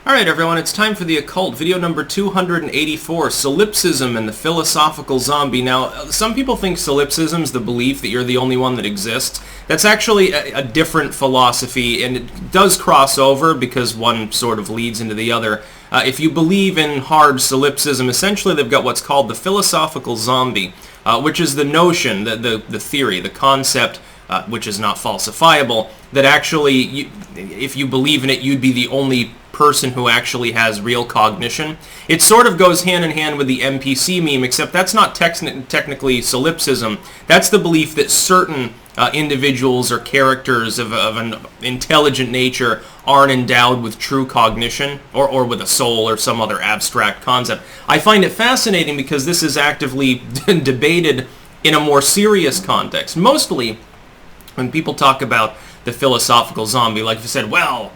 Alright everyone, it's time for the Occult, video number 284, Solipsism and the Philosophical Zombie. Now, some people think solipsism is the belief that you're the only one that exists. That's actually a different philosophy, and it does cross over because one sort of leads into the other. If you believe in hard solipsism, essentially they've got what's called the philosophical zombie, which is the notion, the theory, the concept, which is not falsifiable, that actually, if you believe in it, you'd be the only person who actually has real cognition. It sort of goes hand in hand with the NPC meme, except that's not technically solipsism. That's the belief that certain individuals or characters of an intelligent nature aren't endowed with true cognition or with a soul or some other abstract concept. I find it fascinating because this is actively debated in a more serious context. Mostly when people talk about the philosophical zombie, like if you said, well,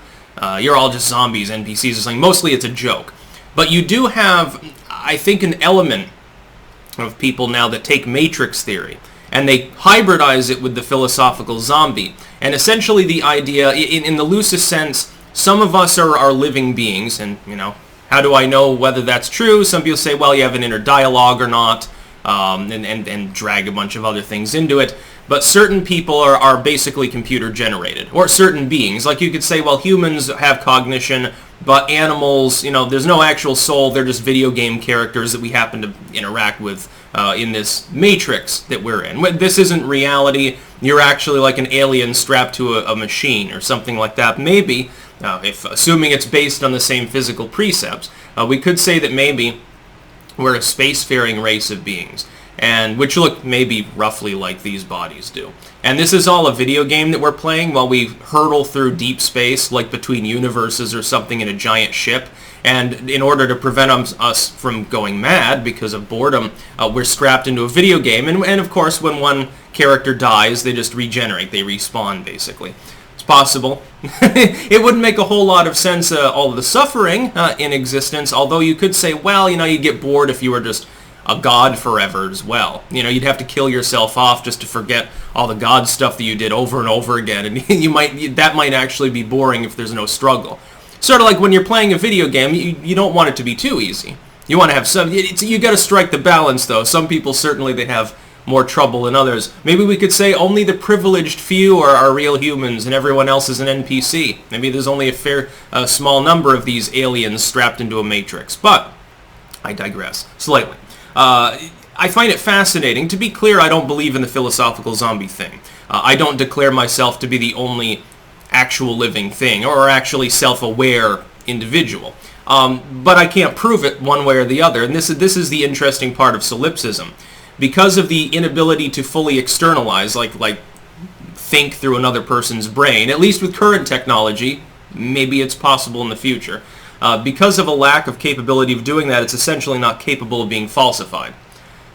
you're all just zombies, NPCs or something. Mostly it's a joke. But you do have, I think, an element of people now that take Matrix theory and they hybridize it with the philosophical zombie. And essentially the idea, in the loosest sense, some of us are living beings, and, you know, how do I know whether that's true? Some people say, well, you have an inner dialogue or not, and drag a bunch of other things into it. But certain people are basically computer generated, or certain beings. Like you could say, well, humans have cognition, but animals, you know, there's no actual soul. They're just video game characters that we happen to interact with in this matrix that we're in. This isn't reality. You're actually like an alien strapped to a machine or something like that. Maybe, if assuming it's based on the same physical precepts, we could say that maybe we're a spacefaring race of beings, and which look maybe roughly like these bodies do. And this is all a video game that we're playing while we hurtle through deep space, like between universes or something in a giant ship. And in order to prevent us from going mad because of boredom, we're strapped into a video game. And of course, when one character dies, they just regenerate. They respawn, basically. It's possible. It wouldn't make a whole lot of sense, all of the suffering in existence, although you could say, well, you know, you'd get bored if you were just a god forever as well. You know, you'd have to kill yourself off just to forget all the god stuff that you did over and over again, and that might actually be boring if there's no struggle. Sort of like when you're playing a video game, you don't want it to be too easy. You want to have some, you got to strike the balance though. Some people certainly they have more trouble than others. Maybe we could say only the privileged few are real humans and everyone else is an NPC. Maybe there's only a small number of these aliens strapped into a matrix. But I digress slightly. I find it fascinating. To be clear, I don't believe in the philosophical zombie thing. I don't declare myself to be the only actual living thing or actually self-aware individual. But I can't prove it one way or the other. And this is the interesting part of solipsism. Because of the inability to fully externalize, like think through another person's brain, at least with current technology, maybe it's possible in the future. Because of a lack of capability of doing that, it's essentially not capable of being falsified.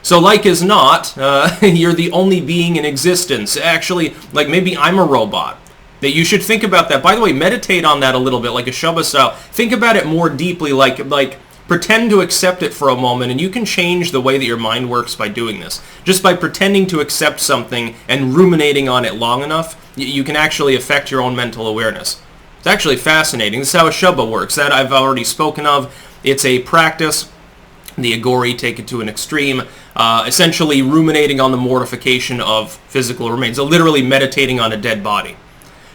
So like as not, you're the only being in existence. Actually, like maybe I'm a robot. That you should think about that. By the way, meditate on that a little bit, like a Shubha style. Think about it more deeply, like pretend to accept it for a moment, and you can change the way that your mind works by doing this. Just by pretending to accept something and ruminating on it long enough, you can actually affect your own mental awareness. It's actually fascinating. This is how a Shubha works. That I've already spoken of. It's a practice. The Agori take it to an extreme, essentially ruminating on the mortification of physical remains. So literally meditating on a dead body.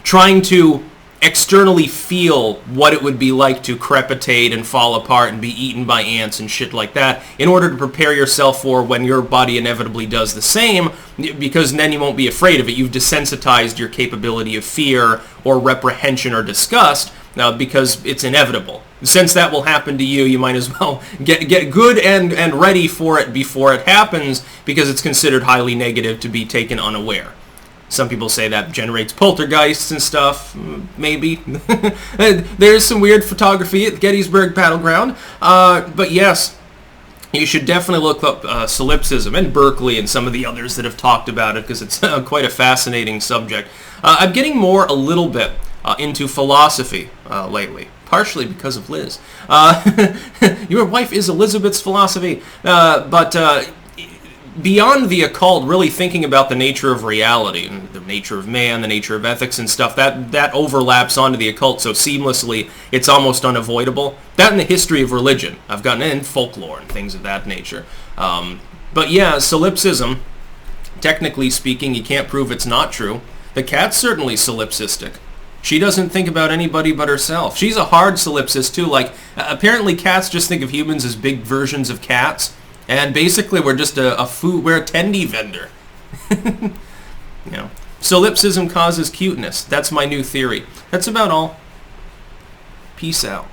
Trying to externally feel what it would be like to crepitate and fall apart and be eaten by ants and shit like that in order to prepare yourself for when your body inevitably does the same, because then you won't be afraid of it. You've desensitized your capability of fear or reprehension or disgust because it's inevitable. Since that will happen to you, you might as well get good and ready for it before it happens, because it's considered highly negative to be taken unaware. Some people say that generates poltergeists and stuff. Maybe. There's some weird photography at Gettysburg Battleground. But yes, you should definitely look up solipsism and Berkeley and some of the others that have talked about it, because it's quite a fascinating subject. I'm getting a little bit into philosophy lately. Partially because of Liz. Your wife is Elizabeth's philosophy. But beyond the occult, really thinking about the nature of reality, and the nature of man, the nature of ethics and stuff, that overlaps onto the occult so seamlessly it's almost unavoidable. That and the history of religion. I've gotten in folklore and things of that nature. But yeah, solipsism, technically speaking, you can't prove it's not true. The cat's certainly solipsistic. She doesn't think about anybody but herself. She's a hard solipsist too. Like, apparently cats just think of humans as big versions of cats. And basically we're just we're a tendy vendor. You know, solipsism causes cuteness. That's my new theory. That's about all. Peace out.